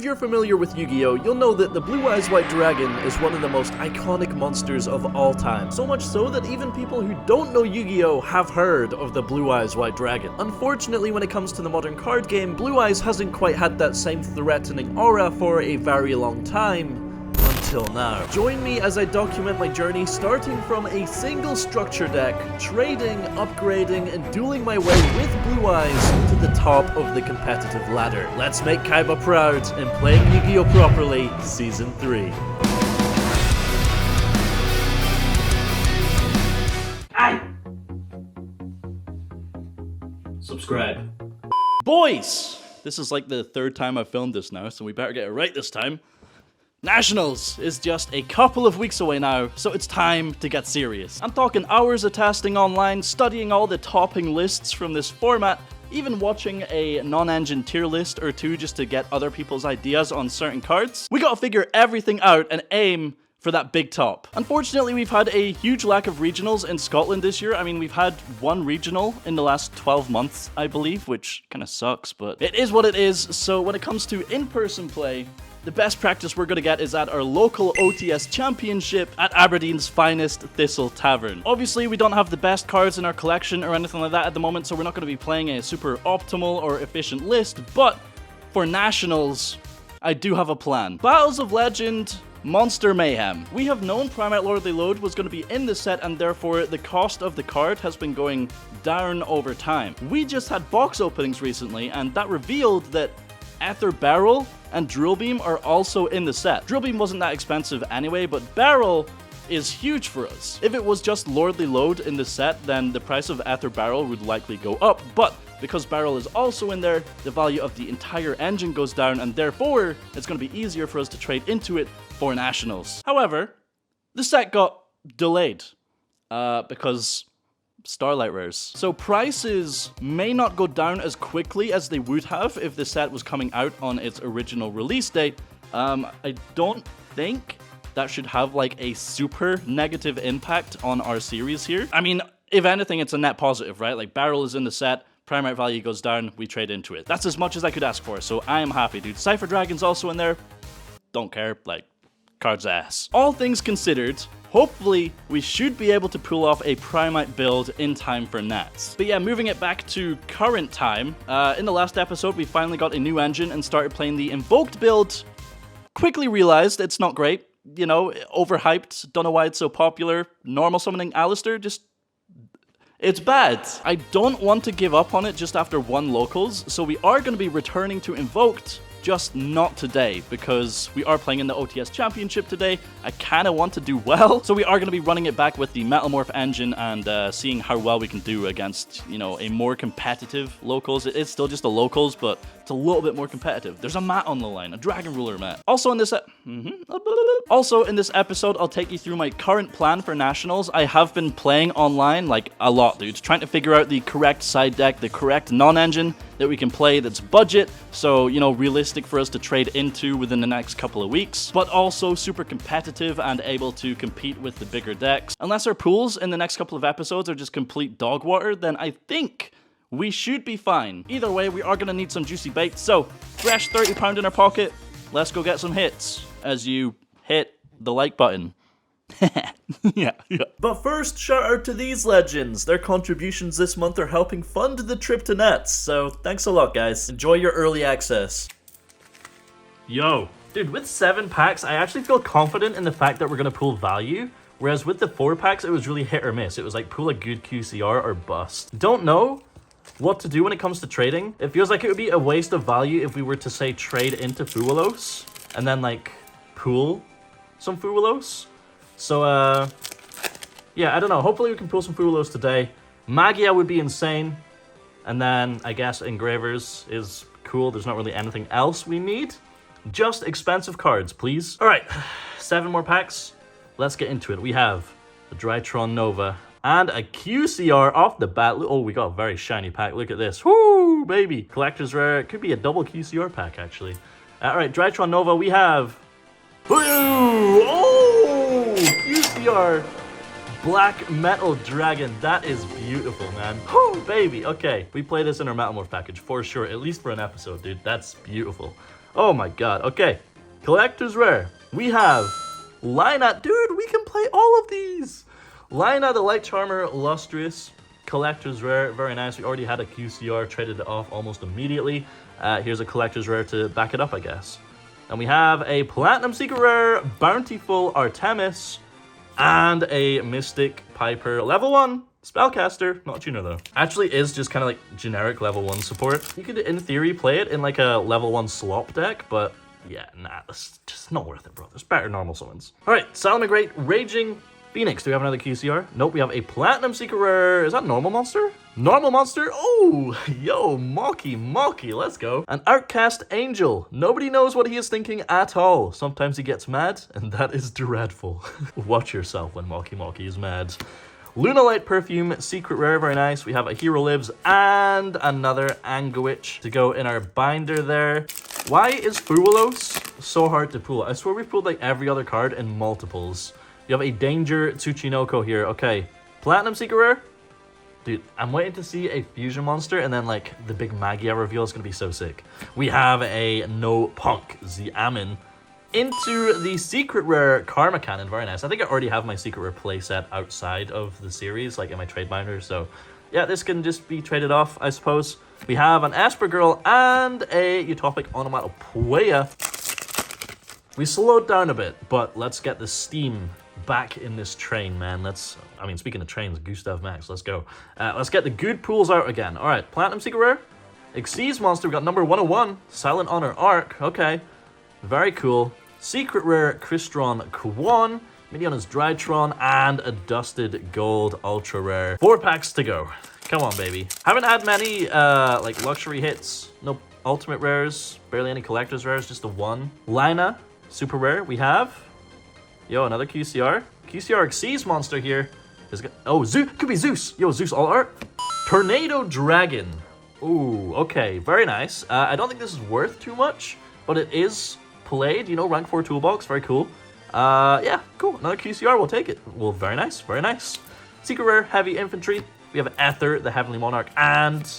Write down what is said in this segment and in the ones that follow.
If you're familiar with Yu-Gi-Oh, you'll know that the Blue Eyes White Dragon is one of the most iconic monsters of all time. So much so that even people who don't know Yu-Gi-Oh have heard of the Blue Eyes White Dragon. Unfortunately, when it comes to the modern card game, Blue Eyes hasn't quite had that same threatening aura for a very long time. Until now. Join me as I document my journey starting from a single structure deck, trading, upgrading, and dueling my way with Blue Eyes to the top of the competitive ladder. Let's make Kaiba proud and playing Yu-Gi-Oh properly, Season 3. Aye! Subscribe. Boys! This is like the third time I've filmed this now, so we better get it right this time. Nationals is just a couple of weeks away now, so it's time to get serious. I'm talking hours of testing online, studying all the topping lists from this format, even watching a non-engine tier list or two just to get other people's ideas on certain cards. We gotta figure everything out and aim for that big top. Unfortunately, we've had a huge lack of regionals in Scotland this year. I mean, we've had one regional in the last 12 months, I believe, which kind of sucks, but it is what it is. So when it comes to in-person play, the best practice we're going to get is at our local OTS championship at Aberdeen's finest Thistle Tavern. Obviously, we don't have the best cards in our collection or anything like that at the moment, so we're not going to be playing a super optimal or efficient list, but for Nationals, I do have a plan. Battles of Legend, Monster Mayhem. We have known Primate Lordly Load was going to be in the set, and therefore the cost of the card has been going down over time. We just had box openings recently, and that revealed that Ether Barrel and Drill Beam are also in the set. Drill Beam wasn't that expensive anyway, but Barrel is huge for us. If it was just Lordly Load in the set, then the price of Ether Barrel would likely go up, but because Barrel is also in there, the value of the entire engine goes down, and therefore, it's going to be easier for us to trade into it for Nationals. However, the set got delayed, because Starlight Rares. So prices may not go down as quickly as they would have if the set was coming out on its original release date. I don't think that should have like a super negative impact on our series here. I mean, if anything, it's a net positive, right? Like Barrel is in the set, Primate value goes down, we trade into it. That's as much as I could ask for, so I am happy, dude. Cypher Dragon's also in there. Don't care, like, card's ass. All things considered, hopefully, we should be able to pull off a Primate build in time for Nats. But yeah, moving it back to current time, in the last episode, we finally got a new engine and started playing the Invoked build. Quickly realized it's not great, you know, overhyped, don't know why it's so popular. Normal summoning Alistair, just it's bad. I don't want to give up on it just after one locals, so we are going to be returning to Invoked, just not today, because we are playing in the OTS Championship today. I kind of want to do well, so we are going to be running it back with the Metalmorph engine and seeing how well we can do against, you know, a more competitive locals. It's still just a locals, but it's a little bit more competitive. There's a mat on the line, a Dragon Ruler mat. Also in this episode, I'll take you through my current plan for Nationals. I have been playing online, like, a lot, dude, trying to figure out the correct side deck, the correct non-engine that we can play that's budget, so, you know, realistic for us to trade into within the next couple of weeks, but also super competitive and able to compete with the bigger decks. Unless our pools in the next couple of episodes are just complete dog water, then I think we should be fine. Either way, we are going to need some juicy baits, so fresh £30 in our pocket, let's go get some hits as you hit the like button. yeah. But first, shout out to these legends. Their contributions this month are helping fund the trip to Nets, so thanks a lot, guys. Enjoy your early access. Yo. Dude, with 7 packs, I actually feel confident in the fact that we're going to pull value, whereas with the 4 packs, it was really hit or miss. It was like pull a good QCR or bust. Don't know what to do when it comes to trading. It feels like it would be a waste of value if we were to, say, trade into Fuelos and then, like, pull some Fuelos. So, yeah, I don't know. Hopefully we can pull some Fuelos today. Magia would be insane. And then, I guess, Engravers is cool. There's not really anything else we need. Just expensive cards, please. All right, 7 more packs. Let's get into it. We have the Drytron Nova and a QCR off the bat. Oh, we got a very shiny pack. Look at this. Woo, baby. Collector's Rare. It could be a double QCR pack, actually. All right, Drytron Nova, we have... Oh, QCR Black Metal Dragon. That is beautiful, man. Oh, baby. Okay, we play this in our Metalmorph package for sure, at least for an episode, dude. That's beautiful. Oh my god. Okay. Collector's Rare. We have Lina. Dude, we can play all of these. Lina, the Light Charmer, Lustrous. Collector's Rare. Very nice. We already had a QCR. Traded it off almost immediately. Here's a Collector's Rare to back it up, I guess. And we have a Platinum Secret Rare, Bountiful Artemis, and a Mystic Piper level 1 Spellcaster. Not a tuner though. Actually is just kind of like generic level 1 support. You could in theory play it in like a level 1 slop deck, but yeah, nah, that's just not worth it, bro. There's better normal summons. Alright, Salamangreat, Raging Phoenix. Do we have another QCR? Nope, we have a Platinum Secret Rare. Is that normal monster? Normal monster? Oh, yo, Mocky, let's go. An Outcast Angel. Nobody knows what he is thinking at all. Sometimes he gets mad, and that is dreadful. Watch yourself when Mocky is mad. Lunalight Perfume, Secret Rare, very nice. We have a Hero Lives and another Anguich to go in our binder there. Why is Fuwalos so hard to pull? I swear we've pulled like every other card in multiples. You have a Danger Tsuchinoko here. Okay, Platinum Secret Rare. Dude, I'm waiting to see a fusion monster and then like the big Magia reveal is going to be so sick. We have a No Punk Xiamen into the Secret Rare Karma Cannon. Very nice. I think I already have my Secret Rare playset outside of the series, like in my trade binder. So yeah, this can just be traded off, I suppose. We have an Esper Girl and a Utopic Onomatopoeia. We slowed down a bit, but let's get the steam back in this train, man. I mean, speaking of trains, Gustav Max, let's go. Let's get the good pools out again. All right, Platinum Secret Rare. Xyz Monster, we got number 101. Silent Honor Arc, okay. Very cool. Secret Rare Crystron Kwon. Minion's Drytron, and a Dusted Gold Ultra Rare. 4 packs to go. Come on, baby. Haven't had many, like, luxury hits. No ultimate rares. Barely any collector's rares, just the one. Lina, super rare. We have... Yo, another QCR. QCR Xyz Monster here. Oh, Zeus. Could be Zeus. Yo, Zeus all art. Tornado Dragon. Ooh, okay. Very nice. I don't think this is worth too much, but it is played. You know, rank 4 toolbox. Very cool. Yeah, cool. Another QCR. We'll take it. Well, very nice. Very nice. Secret Rare Heavy Infantry. We have Ether, the Heavenly Monarch, and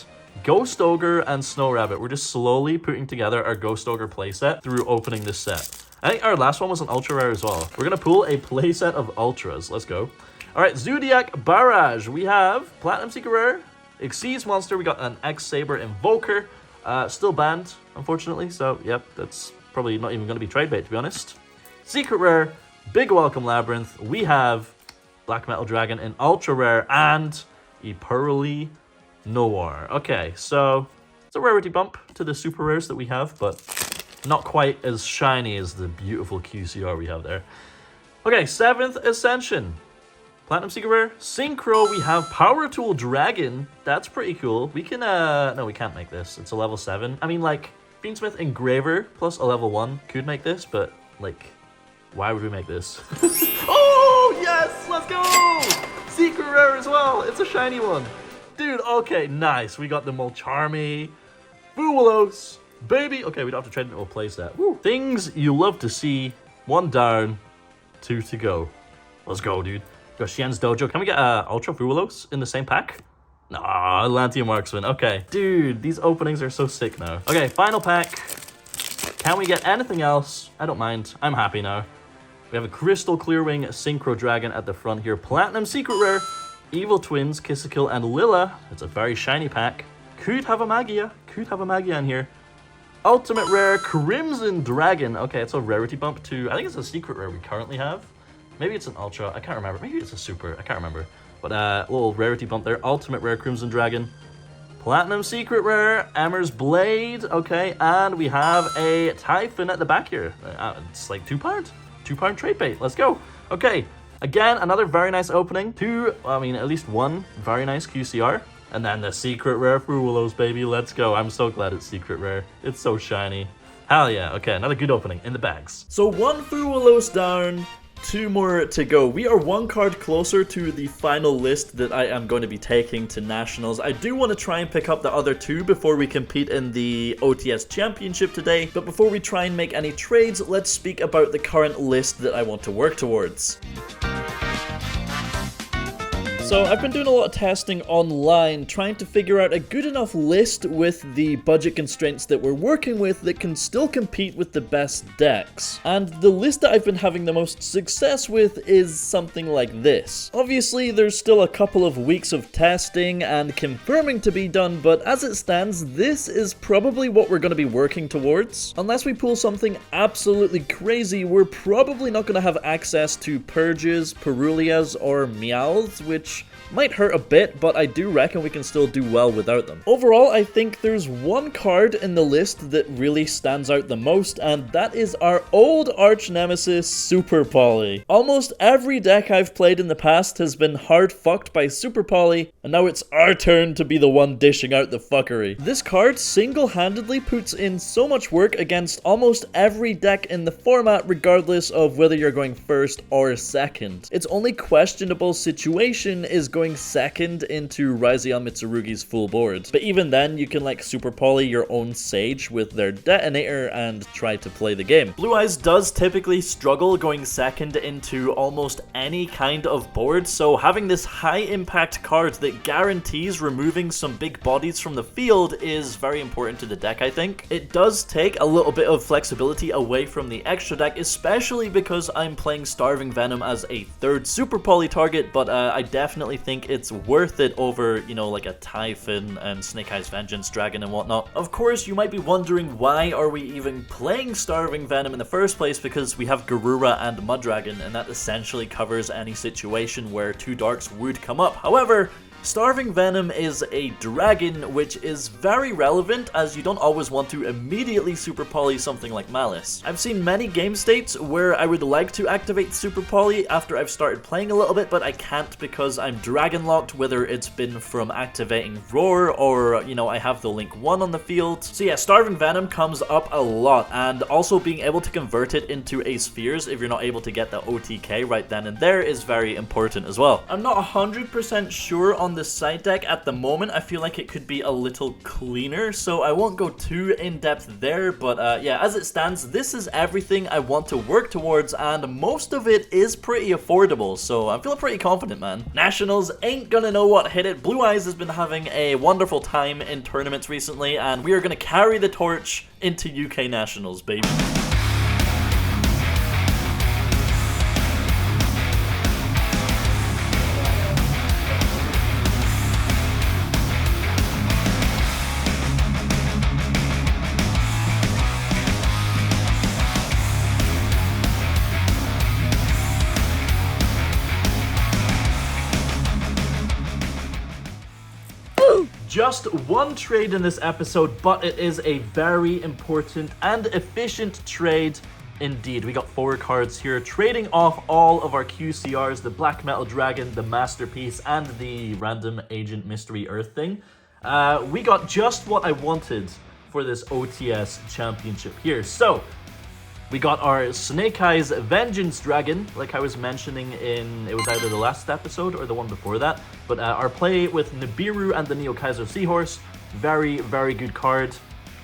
Ghost Ogre and Snow Rabbit. We're just slowly putting together our Ghost Ogre playset through opening this set. I think our last one was an ultra rare as well. We're gonna pull a playset of ultras. Let's go. All right, Zodiac Barrage. We have Platinum Secret Rare, Xyz Monster. We got an X-Saber Invoker. Still banned, unfortunately. So, yep, that's probably not even gonna be trade bait, to be honest. Secret Rare, Big Welcome Labyrinth. We have Black Metal Dragon in ultra rare and Pearly Noir. Okay, so it's a rarity bump to the super rares that we have, but not quite as shiny as the beautiful QCR we have there. Okay, 7th Ascension. Platinum Secret Rare. Synchro, we have Power Tool Dragon. That's pretty cool. We can, no, we can't make this. It's a level 7. I mean, like, Fiendsmith Engraver plus a level 1 could make this, but, like, why would we make this? Oh, yes! Let's go! Secret Rare as well. It's a shiny one. Dude, okay, nice. We got the Molcharmy. Fuwalos. Baby. Okay, we don't have to trade into a playset. Woo. Things you love to see. 1 down, 2 to go. Let's go, dude. Got Xian's Dojo. Can we get Ultra Fuwalos in the same pack? Nah, Atlantean Marksman. Okay. Dude, these openings are so sick now. Okay, final pack. Can we get anything else? I don't mind. I'm happy now. We have a Crystal Clearwing Synchro Dragon at the front here. Platinum Secret Rare. Evil Twins, Kissakill, and Lilla. It's a very shiny pack. Could have a Magia. Could have a Magia in here. Ultimate Rare Crimson Dragon. Okay, it's a rarity bump to... I think it's a Secret Rare we currently have. Maybe it's an Ultra. I can't remember. Maybe it's a Super. I can't remember. But a little rarity bump there. Ultimate Rare Crimson Dragon. Platinum Secret Rare Emmer's Blade. Okay, and we have a Typhon at the back here. It's like £2. £2 trade bait. Let's go. Okay. Again, another very nice opening. At least one very nice QCR. And then the Secret Rare Fuwalos, baby. Let's go. I'm so glad it's Secret Rare. It's so shiny. Hell yeah. Okay, another good opening in the bags. So 1 Fuwalos down. 2 more to go. We are 1 card closer to the final list that I am going to be taking to Nationals. I do want to try and pick up the other 2 before we compete in the OTS Championship today. But before we try and make any trades, let's speak about the current list that I want to work towards. So I've been doing a lot of testing online, trying to figure out a good enough list with the budget constraints that we're working with that can still compete with the best decks. And the list that I've been having the most success with is something like this. Obviously, there's still a couple of weeks of testing and confirming to be done, but as it stands, this is probably what we're going to be working towards. Unless we pull something absolutely crazy, we're probably not going to have access to Purges, Perulias, or Meowths, which might hurt a bit, but I do reckon we can still do well without them. Overall, I think there's one card in the list that really stands out the most, and that is our old arch nemesis, Super Poly. Almost every deck I've played in the past has been hard fucked by Super Poly, and now it's our turn to be the one dishing out the fuckery. This card single-handedly puts in so much work against almost every deck in the format, regardless of whether you're going first or second. Its only questionable situation is going second into Raizion Mitsurugi's full board. But even then, you can like Super Poly your own Sage with their detonator and try to play the game. Blue Eyes does typically struggle going second into almost any kind of board, so having this high impact card that guarantees removing some big bodies from the field is very important to the deck, I think. It does take a little bit of flexibility away from the extra deck, especially because I'm playing Starving Venom as a third Super Poly target, but I definitely think it's worth it over, you know, like a Typhon and Snake Eyes Vengeance Dragon and whatnot. Of course, you might be wondering why are we even playing Starving Venom in the first place, because we have Garura and Mudragon, and that essentially covers any situation where two darks would come up. However, Starving Venom is a dragon, which is very relevant as you don't always want to immediately Super Poly something like Malice. I've seen many game states where I would like to activate Super Poly after I've started playing a little bit, but I can't because I'm dragon locked, whether it's been from activating Roar or, you know, I have the Link 1 on the field. So yeah, Starving Venom comes up a lot, and also being able to convert it into a Spheres if you're not able to get the OTK right then and there is very important as well. I'm not 100% sure on the side deck at the moment. I feel like it could be a little cleaner, so I won't go too in depth there, but yeah, as it stands, this is everything I want to work towards, and most of it is pretty affordable, so I'm feeling pretty confident, man. Nationals ain't gonna know what hit it. Blue Eyes has been having a wonderful time in tournaments recently, and we are gonna carry the torch into UK Nationals, baby. Just one trade in this episode, but it is a very important and efficient trade indeed. We got 4 cards here, trading off all of our QCRs, the Black Metal Dragon, the Masterpiece, and the random Agent Mystery Earth thing. We got just what I wanted for this OTS championship here. So we got our Snake Eyes Vengeance Dragon, like I was mentioning in, it was either the last episode or the one before that, but our play with Nibiru and the Neo Kaiser Seahorse, very, very good card.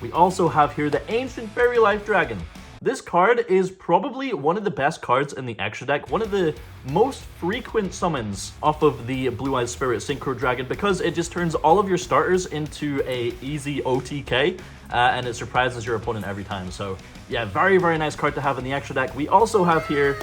We also have here the Ancient Fairy Life Dragon. This card is probably one of the best cards in the extra deck, one of the most frequent summons off of the Blue Eyes Spirit Synchro Dragon, because it just turns all of your starters into a easy OTK, and it surprises your opponent every time. So yeah, very, very nice card to have in the extra deck. We also have here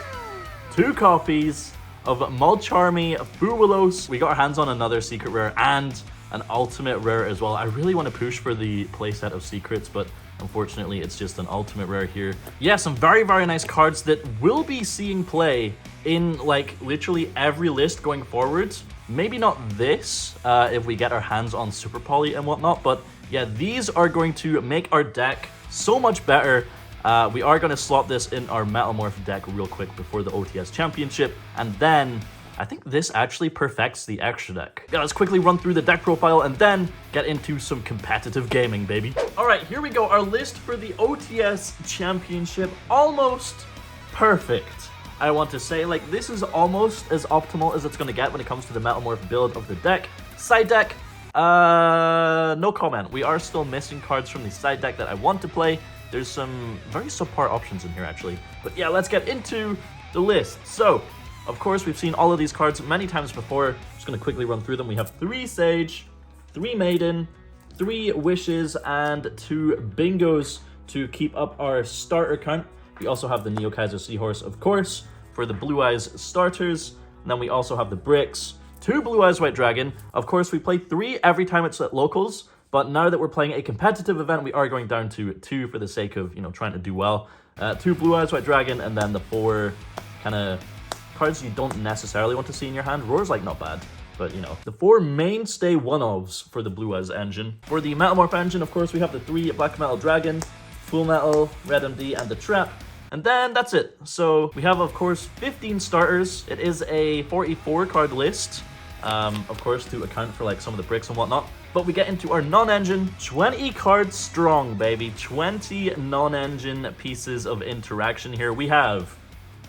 2 copies of Mulcharmy Fuwilos. We got our hands on another secret rare and an ultimate rare as well. I really want to push for the playset of secrets, but unfortunately it's just an ultimate rare here. Yeah, some very, very nice cards that will be seeing play in like literally every list going forwards. Maybe not this, if we get our hands on Super Poly and whatnot, but yeah, these are going to make our deck so much better. We are going to slot this in our Metamorph deck real quick before the OTS Championship, and then I think this actually perfects the extra deck. Yeah, let's quickly run through the deck profile and then get into some competitive gaming, baby. All right, here we go. Our list for the OTS Championship, almost perfect. I want to say, like, this is almost as optimal as it's going to get when it comes to the Metamorph build of the deck. Side deck, no comment. We are still missing cards from the side deck that I want to play. There's some very subpar options in here, actually. But yeah, let's get into the list. So, Of course, we've seen all of these cards many times before. Just going to quickly run through them. We have 3 Sage, 3 Maiden, 3 Wishes, and 2 Bingos to keep up our starter count. We also have the Neo Kaiser Seahorse, of course, for the Blue Eyes starters. And then we also have the bricks, 2 Blue Eyes White Dragon. Of course, we play 3 every time it's at locals, but now that we're playing a competitive event, we are going down to 2 for the sake of, trying to do well. 2 Blue Eyes White Dragon, and then the 4 kind of cards you don't necessarily want to see in your hand. Roar's like not bad, but the 4 mainstay one-ofs for the Blue Eyes engine. For the Metamorph engine, of course, we have the 3 Black Metal Dragon, Full Metal, Red MD, and the Trap. And then that's it. So we have, of course, 15 starters. It is a 44 card list, of course, to account for like some of the bricks and whatnot. But we get into our non-engine, 20 cards strong, baby. 20 non-engine pieces of interaction here. We have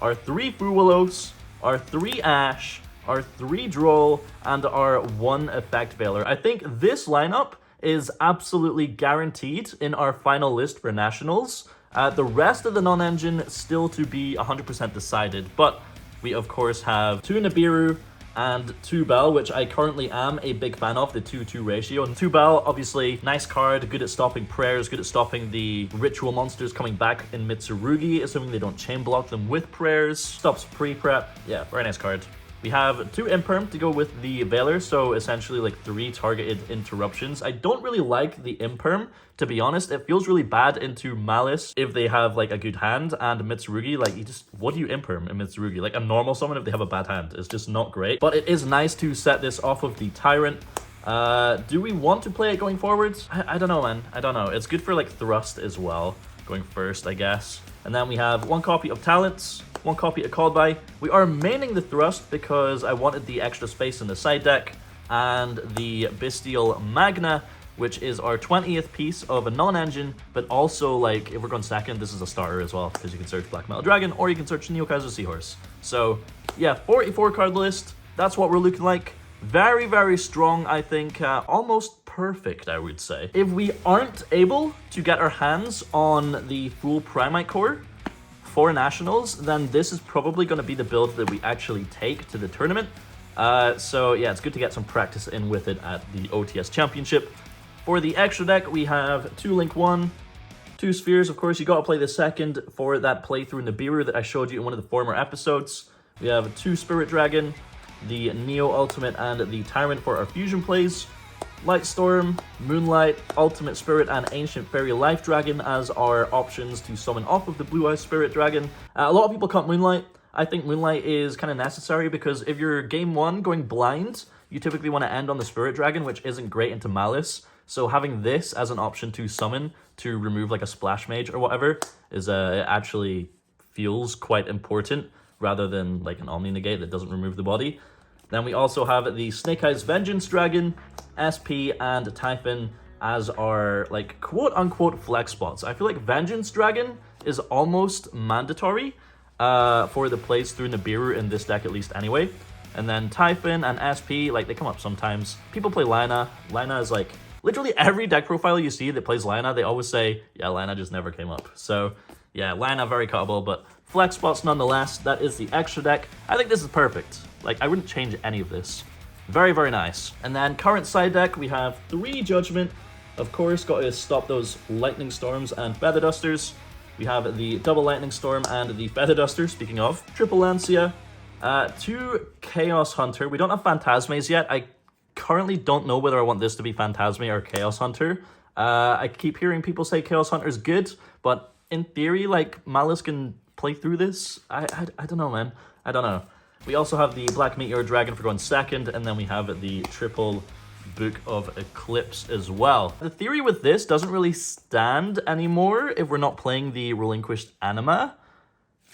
our 3 Fuwalos, our 3 Ash, our 3 Droll, and our 1 Effect Veiler. I think this lineup is absolutely guaranteed in our final list for Nationals. The rest of the non-engine still to be 100% decided, but we of course have 2 Nibiru and 2 Bell, which I currently am a big fan of, the 2-2 ratio. And 2 Bell, obviously, nice card, good at stopping prayers, good at stopping the ritual monsters coming back in Mitsurugi, assuming they don't chain block them with prayers. Stops pre-prep. Yeah, very nice card. We have 2 Imperm to go with the Veiler, so essentially like 3 targeted interruptions. I don't really like the Imperm, to be honest. It feels really bad into Malice if they have like a good hand, and Mitsurugi, like what do you Imperm in Mitsurugi? Like a normal summon if they have a bad hand. It's just not great. But it is nice to set this off of the Tyrant. Do we want to play it going forwards? I don't know, man. I don't know. It's good for like Thrust as well, going first, I guess. And then we have 1 copy of Talents, 1 copy of Called By. We are maining the Thrust because I wanted the extra space in the side deck, and the Bestial Magna, which is our 20th piece of a non-engine, but also, like, if we're going second, this is a starter as well, because you can search Black Metal Dragon, or you can search Neo Kaiser Seahorse. So, yeah, 44 card list. That's what we're looking like. Very, very strong, I think. Almost perfect, I would say. If we aren't able to get our hands on the full Primite Core for Nationals, then this is probably going to be the build that we actually take to the tournament. So yeah, it's good to get some practice in with it at the OTS Championship. For the extra deck, we have 2 Link 1, 2 Spheres. Of course, you got to play the second for that playthrough Nibiru that I showed you in one of the former episodes. We have 2 Spirit Dragon, the Neo Ultimate, and the Tyrant for our fusion plays. Lightstorm, Moonlight, Ultimate Spirit, and Ancient Fairy Life Dragon as our options to summon off of the Blue Eyes Spirit Dragon. A lot of people cut Moonlight. I think Moonlight is kind of necessary because if you're game 1 going blind, you typically want to end on the Spirit Dragon, which isn't great into Malice. So having this as an option to summon to remove like a Splash Mage or whatever is it actually feels quite important rather than like an Omni Negate that doesn't remove the body. Then we also have the Snake Eyes Vengeance Dragon, SP, and Typhon as our, like, quote-unquote flex spots. I feel like Vengeance Dragon is almost mandatory for the plays through Nibiru in this deck, at least anyway. And then Typhon and SP, like, they come up sometimes. People play Lina. Lina is, like, literally every deck profile you see that plays Lina, they always say, yeah, Lina just never came up. So, yeah, Lina, very cuttable, but flex spots nonetheless. That is the extra deck. I think this is perfect. Like, I wouldn't change any of this. Very, very nice. And then current side deck, we have 3 Judgment. Of course, got to stop those Lightning Storms and Feather Dusters. We have the double Lightning Storm and the Feather Duster, speaking of. Triple Lancia. 2 Chaos Hunter. We don't have Phantasmes yet. I currently don't know whether I want this to be Phantasme or Chaos Hunter. I keep hearing people say Chaos Hunter is good, but in theory, like, Malice can play through this. I don't know, man. I don't know. We also have the Black Meteor Dragon for going second, and then we have the triple Book of Eclipse as well. The theory with this doesn't really stand anymore if we're not playing the Relinquished Anima.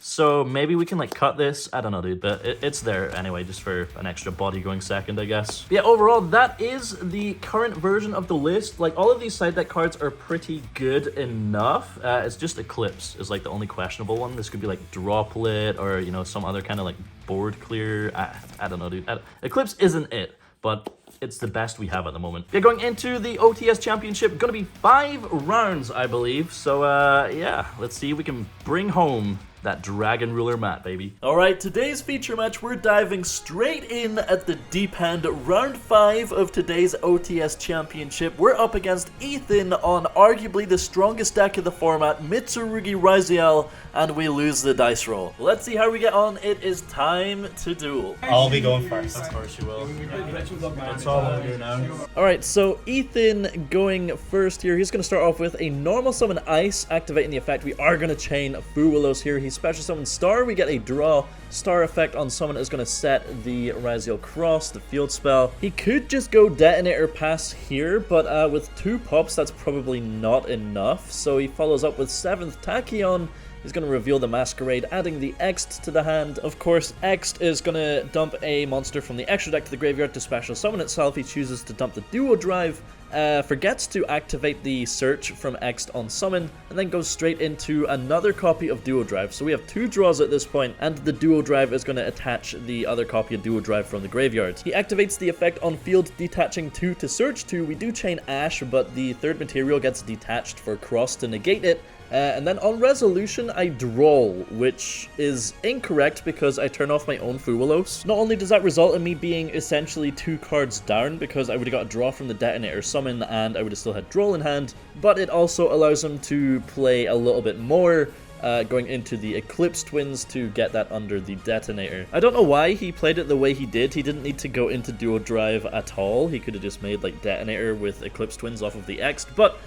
So maybe we can like cut this. I don't know, dude, but it's there anyway, just for an extra body going second, I guess. But yeah, overall, that is the current version of the list. Like, all of these side deck cards are pretty good enough. It's just Eclipse is like the only questionable one. This could be like Droplet or, you know, some other kind of like board clear. I don't know, dude. Eclipse isn't it, but it's the best we have at the moment. Yeah, going into the OTS Championship, gonna be 5 rounds, I believe. So, yeah, let's see if we can bring home that Dragon Ruler mat, baby. Alright, today's feature match, we're diving straight in at the deep end. Round 5 of today's OTS Championship. We're up against Ethan on arguably the strongest deck of the format, Mitsurugi Raziel, and we lose the dice roll. Let's see how we get on. It is time to duel. I'll be going first. Of course you will. That's all I'm doing now. Alright, so Ethan going first here. He's going to start off with a normal summon Ice, activating the effect. We are going to chain Fuwalos here. He special summons Star. We get a draw. Star effect on summon is going to set the Raziel Cross, the field spell. He could just go Detonator Pass here, but with 2 pops, that's probably not enough. So he follows up with 7th Tachyon. He's going to reveal the Masquerade, adding the Ext to the hand. Of course, Ext is going to dump a monster from the extra deck to the graveyard to special summon itself. He chooses to dump the Duo Drive, forgets to activate the search from Ext on summon, and then goes straight into another copy of Duo Drive. So we have 2 draws at this point, and the Duo Drive is going to attach the other copy of Duo Drive from the graveyard. He activates the effect on field, detaching 2 to search 2. We do chain Ash, but the 3rd material gets detached for Cross to negate it. And then on resolution, I draw, which is incorrect because I turn off my own Fuwalos. Not only does that result in me being essentially 2 cards down because I would have got a draw from the Detonator summon and I would have still had draw in hand, but it also allows him to play a little bit more, going into the Eclipse Twins to get that under the Detonator. I don't know why he played it the way he did. He didn't need to go into Duo Drive at all. He could have just made like Detonator with Eclipse Twins off of the Ext, but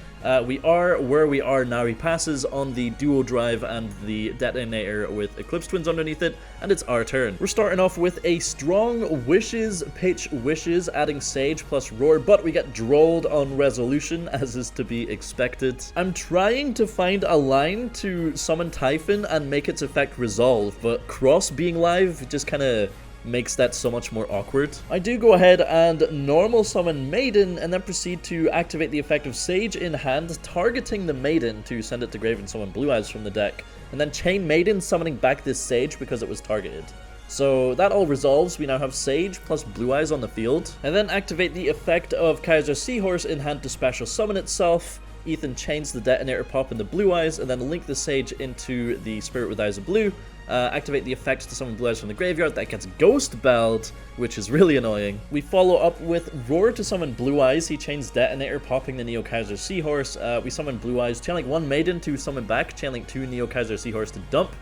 we are where we are now. He passes on the Duo Drive and the Detonator with Eclipse Twins underneath it, and it's our turn. We're starting off with a strong Wishes, pitch Wishes, adding Sage plus Roar, but we get drolled on resolution, as is to be expected. I'm trying to find a line to summon Typhon and make its effect resolve, but Cross being live just kind of makes that so much more awkward. I do go ahead and normal summon Maiden and then proceed to activate the effect of Sage in hand, targeting the Maiden to send it to grave and summon Blue Eyes from the deck, and then chain Maiden, summoning back this Sage because it was targeted. So that all resolves. We now have Sage plus Blue Eyes on the field, and then activate the effect of Kaiser Seahorse in hand to special summon itself. Ethan chains the Detonator pop in the Blue Eyes and then link the Sage into the Spirit with Eyes of Blue. Activate the effect to summon Blue Eyes from the graveyard. That gets Ghost Belled, which is really annoying. We follow up with Roar to summon Blue Eyes. He chains Detonator, popping the Neo Kaiser Seahorse. We summon Blue Eyes, channeling 1 Maiden to summon back, channeling 2 Neo Kaiser Seahorse to dump.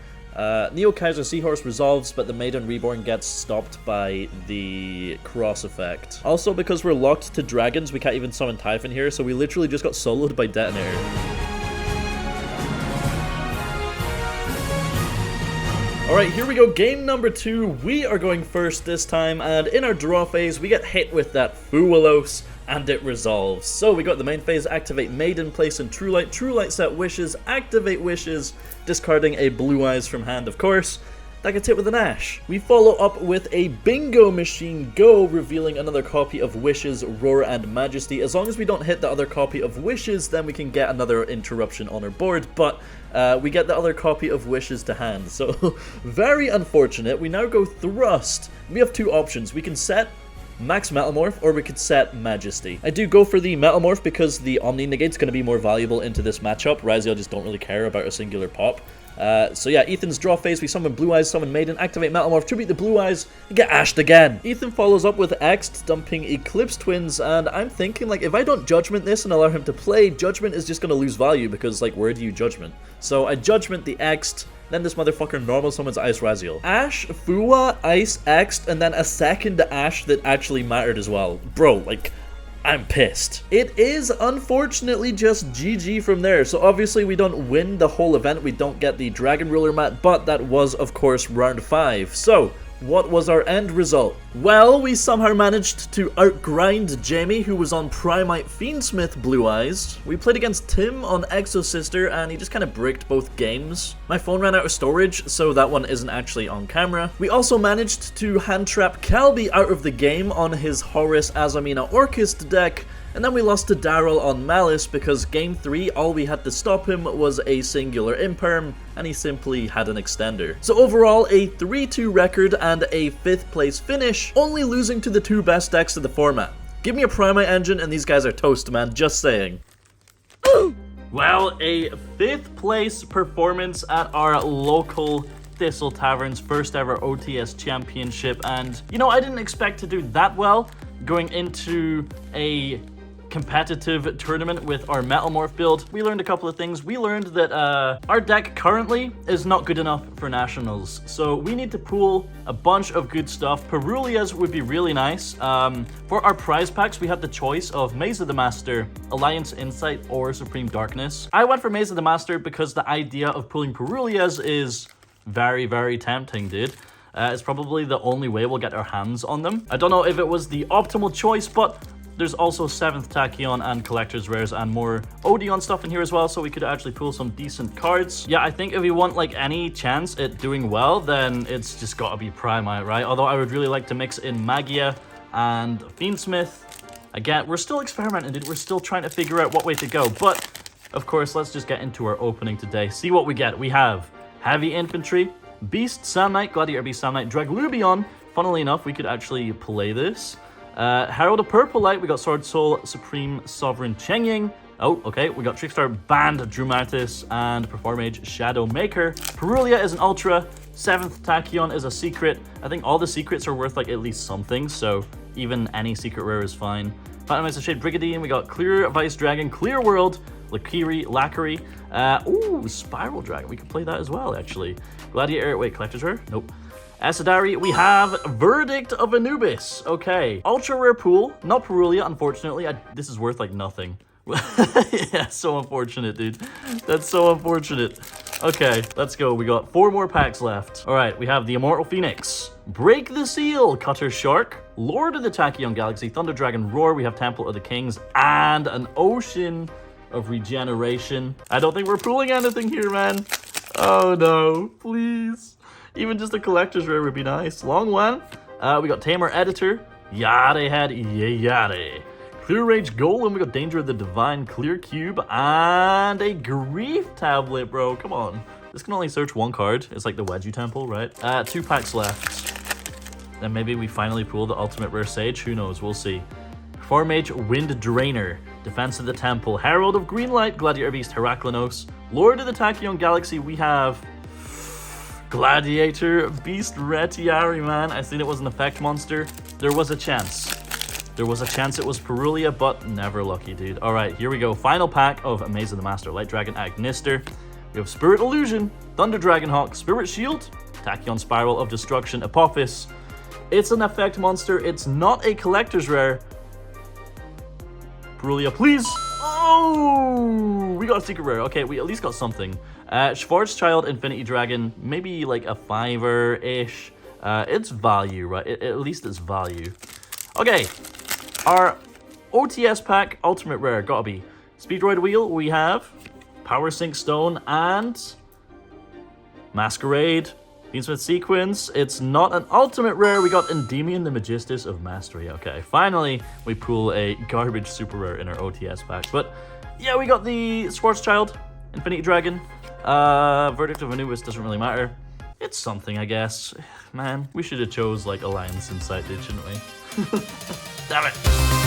Neo Kaiser Seahorse resolves, but the Maiden Reborn gets stopped by the Cross effect. Also, because we're locked to dragons, we can't even summon Typhon here, so we literally just got soloed by Detonator. Alright, here we go, game number 2. We are going first this time, and in our draw phase, we get hit with that Fuwalos, and it resolves. So we got the main phase, activate Maiden, place in True Light set Wishes, activate Wishes, discarding a Blue Eyes from hand, of course. That gets hit with an Ash. We follow up with a Bingo Machine Go, revealing another copy of Wishes, Roar, and Majesty. As long as we don't hit the other copy of Wishes, then we can get another interruption on our board, but we get the other copy of Wishes to hand. So, very unfortunate. We now go Thrust. We have 2 options. We can set Max Metalmorph, or we could set Majesty. I do go for the Metalmorph because the Omni Negate's going to be more valuable into this matchup. Raziel just don't really care about a singular pop. So yeah, Ethan's draw phase, we summon Blue Eyes, summon Maiden, activate Metalmorph, tribute the Blue Eyes, and get ashed again. Ethan follows up with Ext, dumping Eclipse Twins, and I'm thinking, like, if I don't Judgment this and allow him to play, Judgment is just gonna lose value, because, like, where do you Judgment? So I Judgment the Ext, then this motherfucker normal summons Ice Raziel. Ash, Fuwa, Ice, Ext, and then a second Ash that actually mattered as well. Bro, like, I'm pissed. It is unfortunately just GG from there. So obviously we don't win the whole event. We don't get the Dragon Ruler mat, but that was of course round 5. So what was our end result? Well, we somehow managed to outgrind Jamie, who was on Primite Fiendsmith Blue Eyes. We played against Tim on Exosister, and he just kind of bricked both games. My phone ran out of storage, so that one isn't actually on camera. We also managed to hand trap Calby out of the game on his Horus Azamina Orchist deck, and then we lost to Daryl on Malice because game 3, all we had to stop him was a singular Imperm, and he simply had an extender. So overall, a 3-2 record and a 5th place finish, only losing to the 2 best decks of the format. Give me a Primite engine and these guys are toast, man, just saying. Well, a 5th place performance at our local Thistle Tavern's first ever OTS championship, and you know, I didn't expect to do that well going into a competitive tournament with our Metalmorph build. We learned a couple of things. We learned that our deck currently is not good enough for nationals, so we need to pool a bunch of good stuff. Perulias would be really nice. For our prize packs, we have the choice of Maze of the Master, Alliance Insight, or Supreme Darkness. I went for Maze of the Master because the idea of pulling Perulias is very, very tempting, dude. It's probably the only way we'll get our hands on them. I don't know if it was the optimal choice, but there's also 7th Tachyon and Collector's Rares and more Odeon stuff in here as well, so we could actually pull some decent cards. Yeah, I think if we want like any chance at doing well, then it's just gotta be Primite, right? Although I would really like to mix in Magia and Fiendsmith. Again, we're still experimenting, dude. We're still trying to figure out what way to go. But, of course, let's just get into our opening today. See what we get. We have Heavy Infantry, Beast, Sam Knight, Gladiator Beast, Sam Knight, Draglubion. Funnily enough, we could actually play this. Herald of Purple Light, we got Sword Soul, Supreme Sovereign Chengying. Oh, okay, we got Trickstar Band, Drumatis, and Performage Shadow Maker. Perulia is an Ultra, 7th Tachyon is a secret. I think all the secrets are worth like at least something, so even any secret rare is fine. Phantom Ice Shade Brigadier, we got Clear Vice Dragon, Clear World, Lackery. Ooh, Spiral Dragon, we can play that as well, actually. Gladiator, wait, Collector's Rare? Nope. Asadari, we have Verdict of Anubis. Okay. Ultra rare pool. Not Perulia, unfortunately. This is worth like nothing. Yeah, so unfortunate, dude. That's so unfortunate. Okay, let's go. We got 4 more packs left. All right, we have the Immortal Phoenix, Break the Seal, Cutter Shark, Lord of the Tachyon Galaxy, Thunder Dragon Roar. We have Temple of the Kings and an Ocean of Regeneration. I don't think we're pooling anything here, man. Oh no, please. Even just a Collector's Rare would be nice. Long one. We got Tamer Editor, Yade Head, Yade. Clear Rage Golem, we got Danger of the Divine, Clear Cube, and a Grief Tablet, bro. Come on. This can only search 1 card. It's like the Wedgie Temple, right? 2 packs left. Then maybe we finally pull the Ultimate Rare Sage. Who knows? We'll see. Formage Wind Drainer, Defense of the Temple, Herald of Greenlight, Gladiator Beast, Heraklinos, Lord of the Tachyon Galaxy. We have Gladiator Beast Retiari, man. I seen it was an effect monster. There was a chance. There was a chance it was Perulia, but never lucky, dude. All right, here we go. Final pack of Maze of the Master, Light Dragon Agnister. We have Spirit Illusion, Thunder Dragon Hawk, Spirit Shield, Tachyon Spiral of Destruction, Apophis. It's an effect monster. It's not a Collector's Rare. Perulia, please. Oh, we got a secret rare. Okay, we at least got something. Schwarzschild, Infinity Dragon, maybe like a 5-ish. It's value, right? At least it's value. Okay, our OTS pack, Ultimate Rare, gotta be Speedroid Wheel. We have Power Sync Stone and Masquerade. Fiendsmith Sequence. It's not an Ultimate Rare. We got Endymion, the Magistus of Mastery. Okay, finally, we pull a garbage super rare in our OTS pack. But yeah, we got the Schwarzschild, Infinity Dragon. Verdict of Anubis doesn't really matter. It's something, I guess. Man, we should have chose like Alliance Insight, shouldn't we? Damn it.